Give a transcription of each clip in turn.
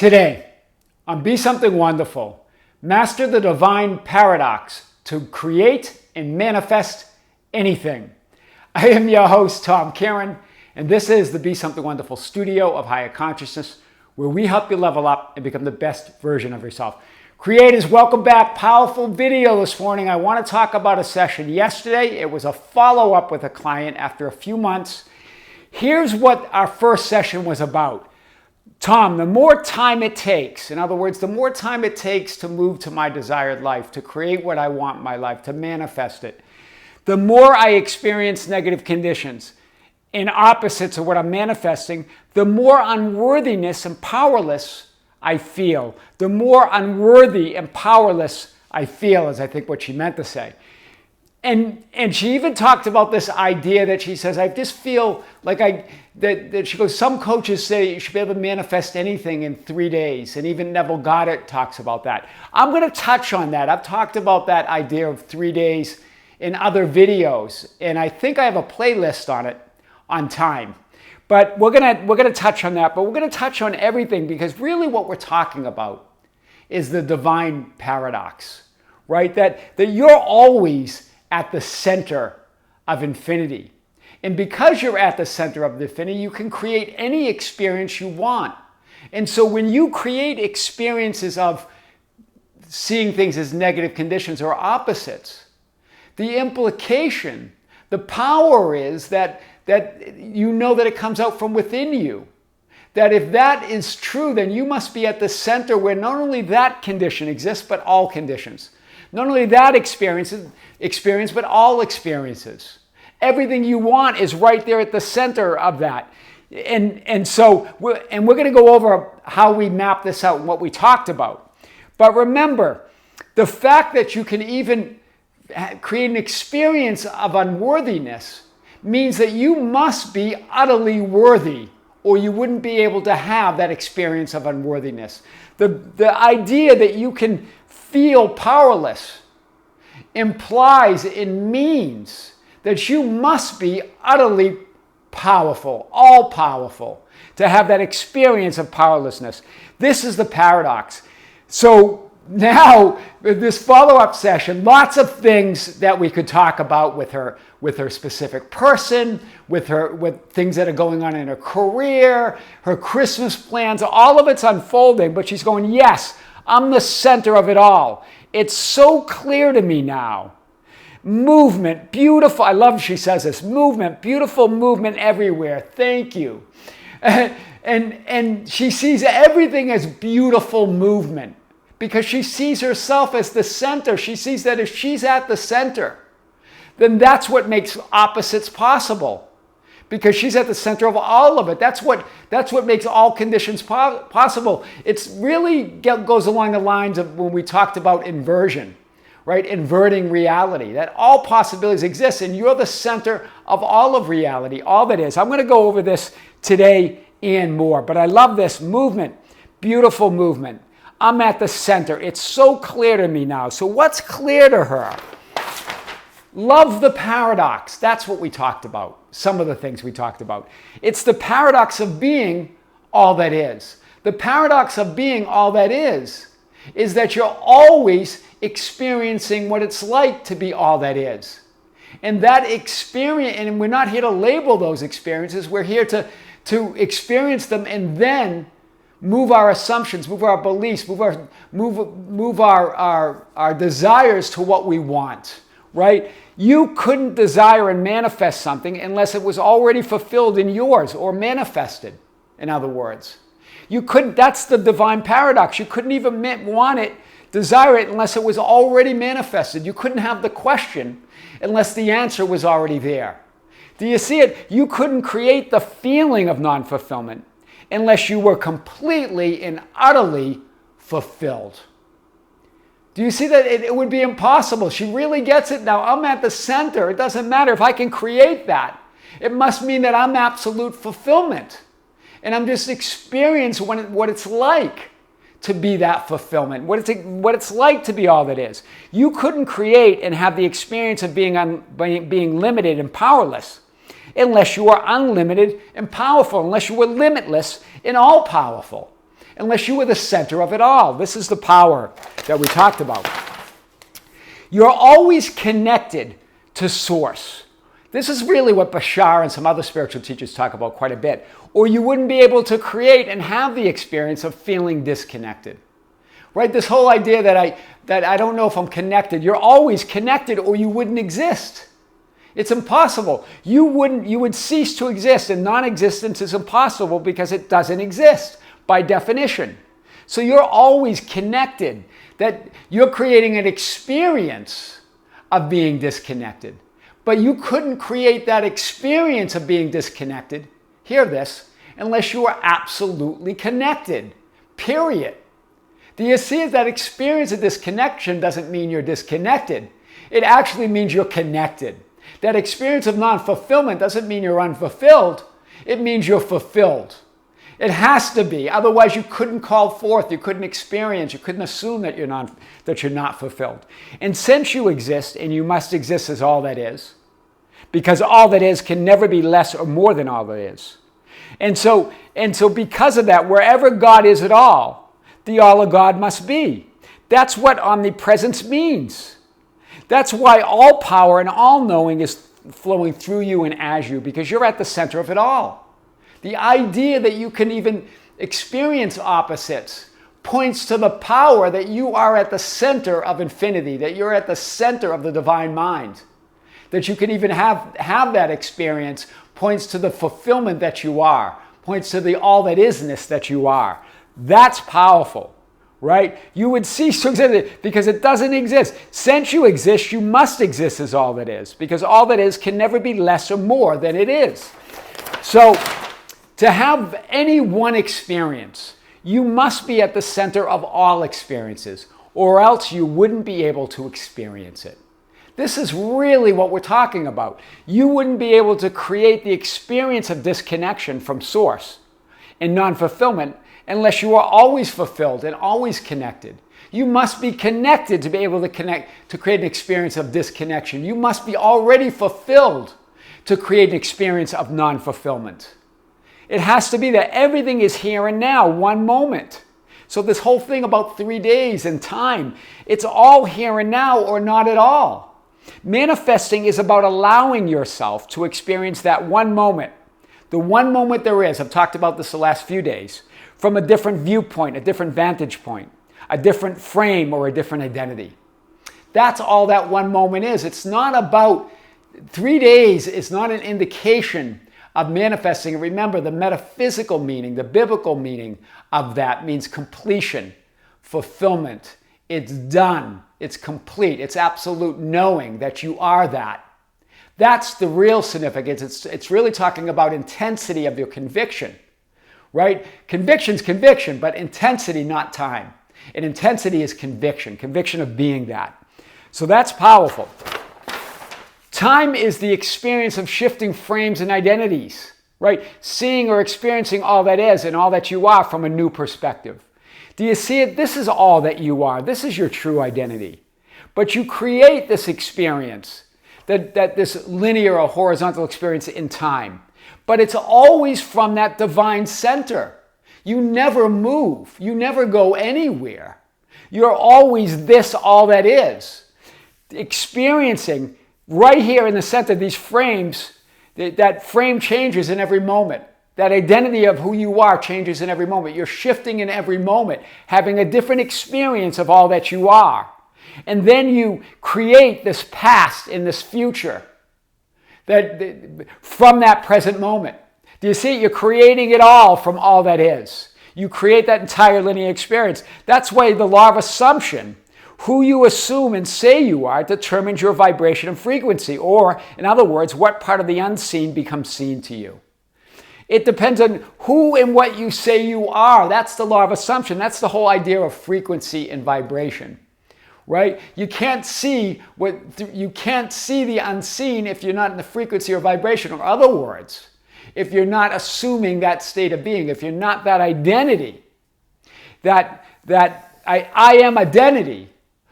Today, on Be Something Wonderful, master the divine paradox to create and manifest anything. I am your host, Tom Kearin, and this is the Be Something Wonderful studio of higher consciousness, where we help you level up and become the best version of yourself. Creators, welcome back. Powerful video this morning. I want to talk about a session yesterday. It was a follow-up with a client after a few months. Here's what our first session was about. Tom, the more time it takes, in other words, the more time it takes to move to my desired life, to create what I want in my life, to manifest it, the more I experience negative conditions and opposites of what I'm manifesting, the more unworthiness and powerless I feel. The more unworthy and powerless I feel, is I think what she meant to say. And she even talked about this idea that she says, I just feel like that she goes, some coaches say you should be able to manifest anything in 3 days. And even Neville Goddard talks about that. I'm going to touch on that. I've talked about that idea of 3 days in other videos. And I think I have a playlist on it on time. But we're gonna touch on that. But we're going to touch on everything, because really what we're talking about is the divine paradox, right? That you're always at the center of infinity. And because you're at the center of the infinity, you can create any experience you want. And so when you create experiences of seeing things as negative conditions or opposites, the implication, the power is that you know that it comes out from within you. That if that is true, then you must be at the center where not only that condition exists, but all conditions. Not only that experience, but all experiences. Everything you want is right there at the center of that. And so we're going to go over how we map this out and what we talked about. But remember, the fact that you can even create an experience of unworthiness means that you must be utterly worthy, or you wouldn't be able to have that experience of unworthiness. The idea that you can feel powerless implies and means that you must be utterly powerful, all powerful, to have that experience of powerlessness. This is the paradox. So now, with this follow-up session, lots of things that we could talk about with her specific person, with things that are going on in her career, her Christmas plans, all of it's unfolding, but she's going, yes, I'm the center of it all. It's so clear to me now. Movement, beautiful. I love she says this. Movement, beautiful movement everywhere. Thank you. And she sees everything as beautiful movement because she sees herself as the center. She sees that if she's at the center, then that's what makes opposites possible. Because she's at the center of all of it. That's what makes all conditions possible. It's really goes along the lines of when we talked about inversion, right? Inverting reality, that all possibilities exist, and you're the center of all of reality, all that is. I'm going to go over this today and more, but I love this movement, beautiful movement. I'm at the center. It's so clear to me now. So what's clear to her? Love the paradox. That's what we talked about. Some of the things we talked about. It's the paradox of being all that is. The paradox of being all that is that you're always experiencing what it's like to be all that is. And that experience, and we're not here to label those experiences, we're here to experience them and then move our assumptions, move our beliefs, move our desires to what we want. Right? You couldn't desire and manifest something unless it was already fulfilled in yours or manifested, in other words. You couldn't, that's the divine paradox. You couldn't even want it, desire it, unless it was already manifested. You couldn't have the question unless the answer was already there. Do you see it? You couldn't create the feeling of non-fulfillment unless you were completely and utterly fulfilled. Do you see that it would be impossible? She really gets it now. I'm at the center. It doesn't matter if I can create that. It must mean that I'm absolute fulfillment. And I'm just experiencing what it's like to be that fulfillment, what it's like to be all that is. You couldn't create and have the experience of being limited and powerless unless you were unlimited and powerful, unless you were limitless and all-powerful. unless you were the center of it all. This is the power that we talked about. You're always connected to Source. This is really what Bashar and some other spiritual teachers talk about quite a bit. Or you wouldn't be able to create and have the experience of feeling disconnected. Right? This whole idea that I don't know if I'm connected. You're always connected or you wouldn't exist. It's impossible. You would cease to exist, and non-existence is impossible because it doesn't exist by definition. So you're always connected, that you're creating an experience of being disconnected. But you couldn't create that experience of being disconnected, hear this, unless you were absolutely connected, period. Do you see that experience of disconnection doesn't mean you're disconnected? It actually means you're connected. That experience of non-fulfillment doesn't mean you're unfulfilled. It means you're fulfilled. It has to be. Otherwise, you couldn't call forth, you couldn't experience, you couldn't assume that you're not fulfilled. And since you exist, and you must exist as all that is, because all that is can never be less or more than all that is. And so because of that, wherever God is at all, the all of God must be. That's what omnipresence means. That's why all power and all knowing is flowing through you and as you, because you're at the center of it all. The idea that you can even experience opposites points to the power that you are at the center of infinity, that you're at the center of the divine mind. That you can even have that experience points to the fulfillment that you are, points to the all that isness that you are. That's powerful, right? You would cease to exist because it doesn't exist. Since you exist, you must exist as all that is, because all that is can never be less or more than it is. So to have any one experience, you must be at the center of all experiences, or else you wouldn't be able to experience it. This is really what we're talking about. You wouldn't be able to create the experience of disconnection from Source and non-fulfillment unless you are always fulfilled and always connected. You must be connected to be able to connect, to create an experience of disconnection. You must be already fulfilled to create an experience of non-fulfillment. It has to be that everything is here and now, one moment. So this whole thing about 3 days and time, it's all here and now or not at all. Manifesting is about allowing yourself to experience that one moment, the one moment there is. I've talked about this the last few days, from a different viewpoint, a different vantage point, a different frame, or a different identity. That's all that one moment is. It's not about 3 days. It's not an indication of manifesting. And remember, the metaphysical meaning, the biblical meaning of that means completion, fulfillment. It's done. It's complete. It's absolute knowing that you are that. That's the real significance. It's really talking about intensity of your conviction, right? Conviction's conviction, but intensity, not time. And intensity is conviction of being that. So that's powerful. Time is the experience of shifting frames and identities, right? Seeing or experiencing all that is and all that you are from a new perspective. Do you see it? This is all that you are. This is your true identity. But you create this experience, that this linear or horizontal experience in time. But it's always from that divine center. You never move. You never go anywhere. You're always this all that is. Experiencing right here in the center, these frames, that frame changes in every moment. That identity of who you are changes in every moment. You're shifting in every moment, having a different experience of all that you are. And then you create this past and this future from that present moment. Do you see? You're creating it all from all that is. You create that entire linear experience. That's why the law of assumption, who you assume and say you are, determines your vibration and frequency. Or, in other words, what part of the unseen becomes seen to you. It depends on who and what you say you are. That's the law of assumption. That's the whole idea of frequency and vibration, right? You can't see the unseen if you're not in the frequency or vibration. Or other words, if you're not assuming that state of being, if you're not that identity, that I am identity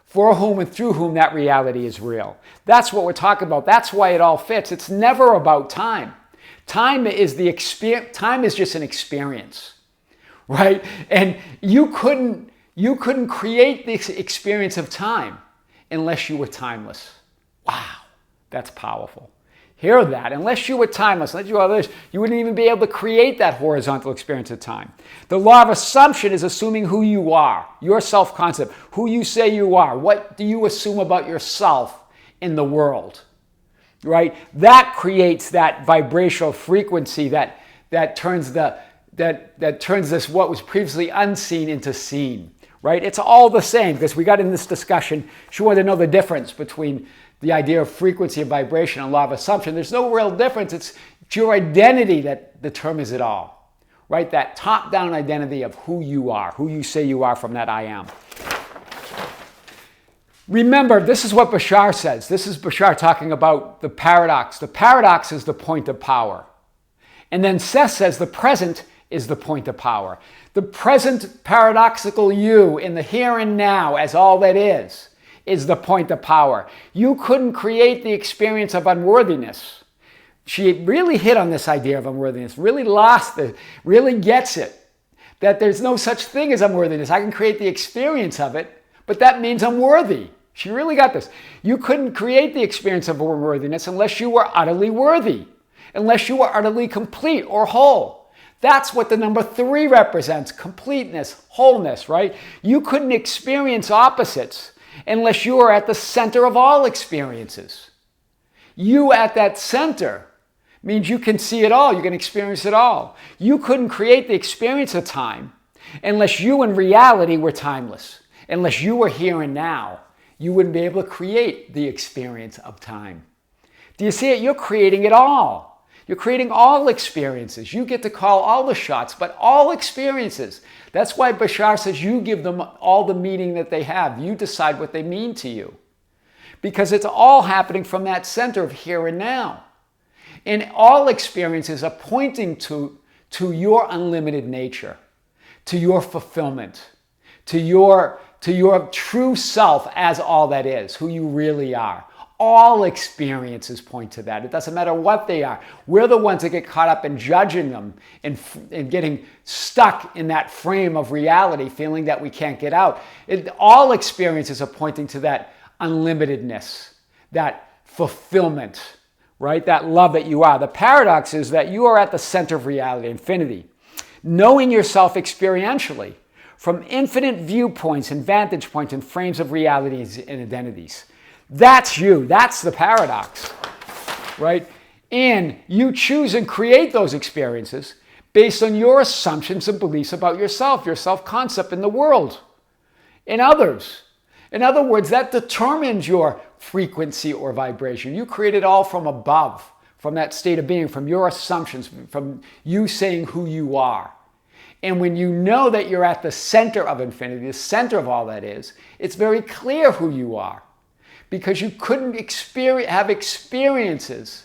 for whom and through whom that reality is real. That's what we're talking about. That's why it all fits. It's never about time. Time is just an experience, right? And you couldn't create this experience of time unless you were timeless. Wow, that's powerful. Hear that. Unless you were timeless, unless you were this, you wouldn't even be able to create that horizontal experience of time. The law of assumption is assuming who you are, your self-concept, who you say you are. What do you assume about yourself in the world, right? That creates that vibrational frequency that turns this what was previously unseen into seen, right? It's all the same, because we got in this discussion, she wanted to know the difference between the idea of frequency and vibration and law of assumption. There's no real difference. It's your identity that determines it all, right? That top-down identity of who you are, who you say you are from that I am. Remember, this is what Bashar says. This is Bashar talking about the paradox. The paradox is the point of power. And then Seth says the present is the point of power. The present paradoxical you in the here and now as all that is the point of power. You couldn't create the experience of unworthiness. She really hit on this idea of unworthiness, really lost it, really gets it, that there's no such thing as unworthiness. I can create the experience of it, but that means I'm worthy. She really got this. You couldn't create the experience of unworthiness unless you were utterly worthy, unless you were utterly complete or whole. That's what the number 3 represents, completeness, wholeness, right? You couldn't experience opposites unless you are at the center of all experiences. You at that center means you can see it all, you can experience it all. You couldn't create the experience of time unless you in reality were timeless. Unless you were here and now, you wouldn't be able to create the experience of time. Do you see it? You're creating it all. You're creating all experiences. You get to call all the shots, but all experiences. That's why Bashar says you give them all the meaning that they have. You decide what they mean to you. Because it's all happening from that center of here and now. And all experiences are pointing to your unlimited nature, to your fulfillment, to your true self as all that is, who you really are. All experiences point to that. It doesn't matter what they are. We're the ones that get caught up in judging them and getting stuck in that frame of reality, feeling that we can't get out. All experiences are pointing to that unlimitedness, that fulfillment, right? That love that you are. The paradox is that you are at the center of reality, infinity, knowing yourself experientially from infinite viewpoints and vantage points and frames of realities and identities. That's you. That's the paradox, right? And you choose and create those experiences based on your assumptions and beliefs about yourself, your self-concept in the world, in others. In other words, that determines your frequency or vibration. You create it all from above, from that state of being, from your assumptions, from you saying who you are. And when you know that you're at the center of infinity, the center of all that is, it's very clear who you are. Because you couldn't have experiences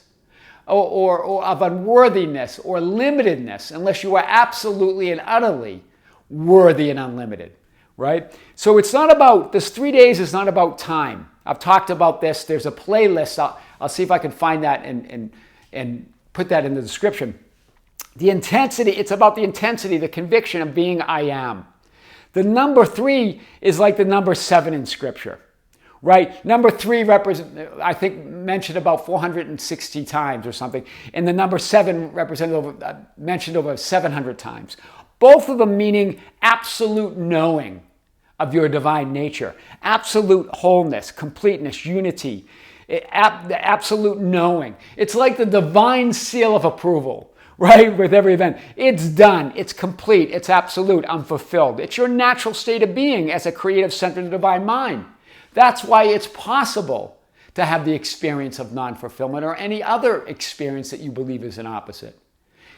or of unworthiness or limitedness unless you were absolutely and utterly worthy and unlimited, right? So it's not about, this 3 days is not about time. I've talked about this. There's a playlist. I'll see if I can find that and put that in the description. The intensity, it's about the intensity, the conviction of being I am. The number 3 is like the number 7 in Scripture. Right? Number 3 I think mentioned about 460 times or something. And the number 7 mentioned over 700 times. Both of them meaning absolute knowing of your divine nature. Absolute wholeness, completeness, unity. The absolute knowing. It's like the divine seal of approval, right? With every event. It's done. It's complete. It's absolute. I'm fulfilled. It's your natural state of being as a creative center of the divine mind. That's why it's possible to have the experience of non-fulfillment or any other experience that you believe is an opposite.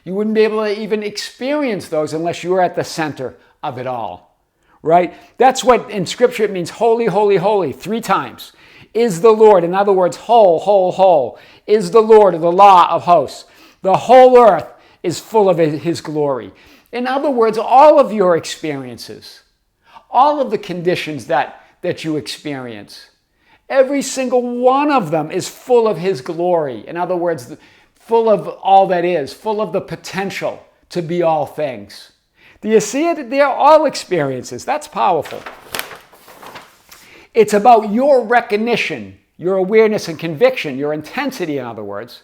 You wouldn't be able to even experience those unless you were at the center of it all, right? That's what in Scripture it means holy, holy, holy 3 times. Is the Lord, in other words, whole, whole, whole, is the Lord of the law of hosts. The whole earth is full of His glory. In other words, all of your experiences, all of the conditions that you experience. Every single one of them is full of His glory. In other words, full of all that is, full of the potential to be all things. Do you see it? They're all experiences. That's powerful. It's about your recognition, your awareness and conviction, your intensity, in other words,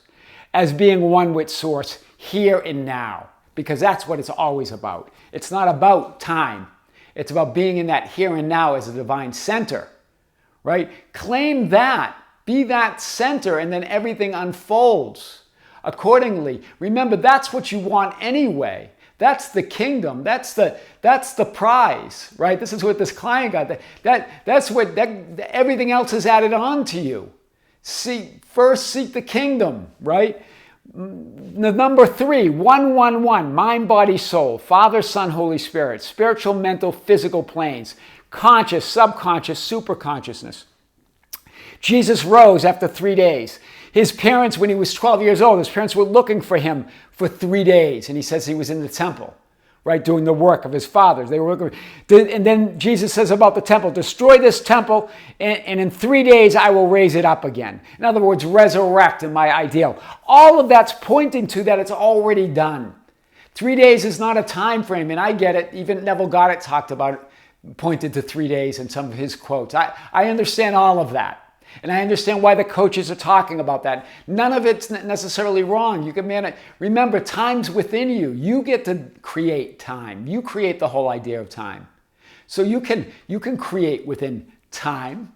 as being one with Source here and now, because that's what it's always about. It's not about time. It's about being in that here and now as a divine center, right? Claim that. Be that center, and then everything unfolds accordingly. Remember, that's what you want anyway. That's the kingdom. That's the prize, right? This is what this client got. That's what everything else is added on to you. First seek the kingdom, right? The number 3, 111, mind, body, soul, Father, Son, Holy Spirit, spiritual, mental, physical planes, conscious, subconscious, superconsciousness. Jesus rose after 3 days. His parents, when he was 12 years old, his parents were looking for him for 3 days. And he says he was in the temple, right, doing the work of his fathers. They were looking. And then Jesus says about the temple, destroy this temple, and in 3 days I will raise it up again. In other words, resurrect in my ideal. All of that's pointing to that it's already done. 3 days is not a time frame, and I get it. Even Neville Goddard talked about it, pointed to 3 days in some of his quotes. I understand all of that. And I understand why the coaches are talking about that. None of it's necessarily wrong. You can manage. Remember, time's within you. You get to create time. You create the whole idea of time. So you can create within time,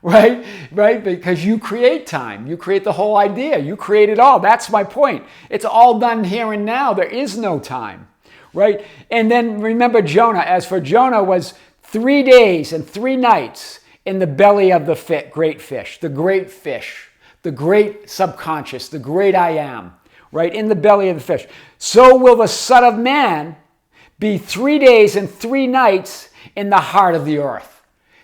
right? Right? Because you create time. You create the whole idea. You create it all. That's my point. It's all done here and now. There is no time, right? And then remember Jonah. As for Jonah, was 3 days and 3 nights in the belly of the great fish, the great subconscious, the great I am, right? In the belly of the fish. So will the Son of Man be 3 days and 3 nights in the heart of the earth.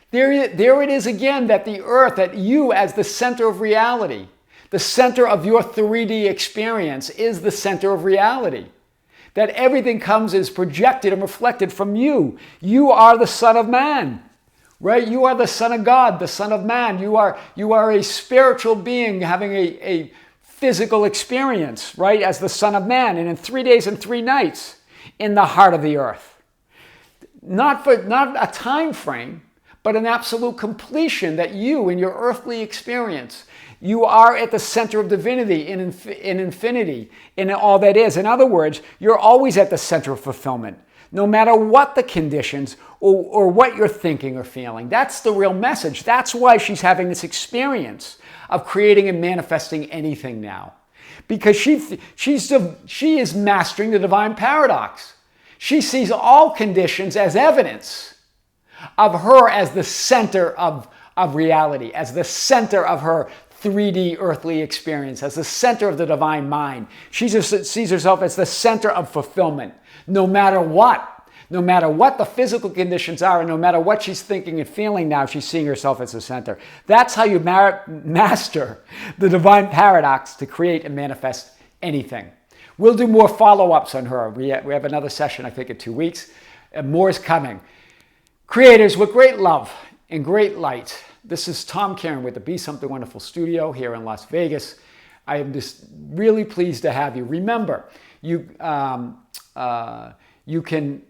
There it is again, that the earth, that you as the center of reality, the center of your 3D experience is the center of reality. That everything comes as projected and reflected from you. You are the Son of Man. Right? You are the Son of God, the Son of Man. You are a spiritual being having a physical experience, right? As the Son of Man. And in 3 days and 3 nights in the heart of the earth. Not a time frame, but an absolute completion that you, in your earthly experience, you are at the center of divinity in infinity, in all that is. In other words, you're always at the center of fulfillment. No matter what the conditions or what you're thinking or feeling. That's the real message. That's why she's having this experience of creating and manifesting anything now. Because she is mastering the divine paradox. She sees all conditions as evidence of her as the center of reality, as the center of her 3D earthly experience, as the center of the divine mind. She just sees herself as the center of fulfillment. No matter what the physical conditions are, and no matter what she's thinking and feeling now, she's seeing herself as the center. That's how you master the divine paradox to create and manifest anything. We'll do more follow-ups on her. We have another session, I think, in 2 weeks. And more is coming. Creators, with great love and great light, this is Tom Kearin with the Be Something Wonderful studio here in Las Vegas. I am just really pleased to have you. Remember, you can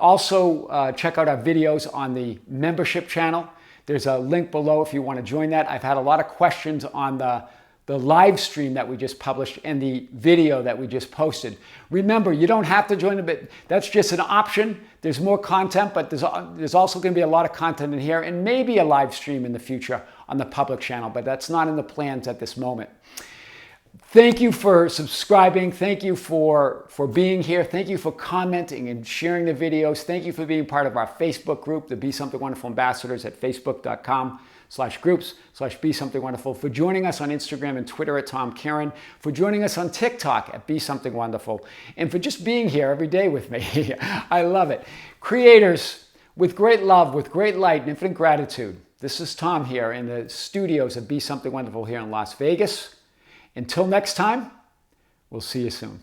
also check out our videos on the membership channel. There's a link below if you want to join that. I've had a lot of questions on the live stream that we just published and the video that we just posted. Remember, you don't have to join but that's just an option. There's more content, but there's also going to be a lot of content in here and maybe a live stream in the future on the public channel, but that's not in the plans at this moment. Thank you for subscribing. Thank you for being here. Thank you for commenting and sharing the videos. Thank you for being part of our Facebook group, the Be Something Wonderful Ambassadors at facebook.com/groups/Be Something Wonderful. For joining us on Instagram and Twitter at Tom Kearin. For joining us on TikTok at Be Something Wonderful. And for just being here every day with me. I love it. Creators, with great love, with great light and infinite gratitude. This is Tom here in the studios of Be Something Wonderful here in Las Vegas. Until next time, we'll see you soon.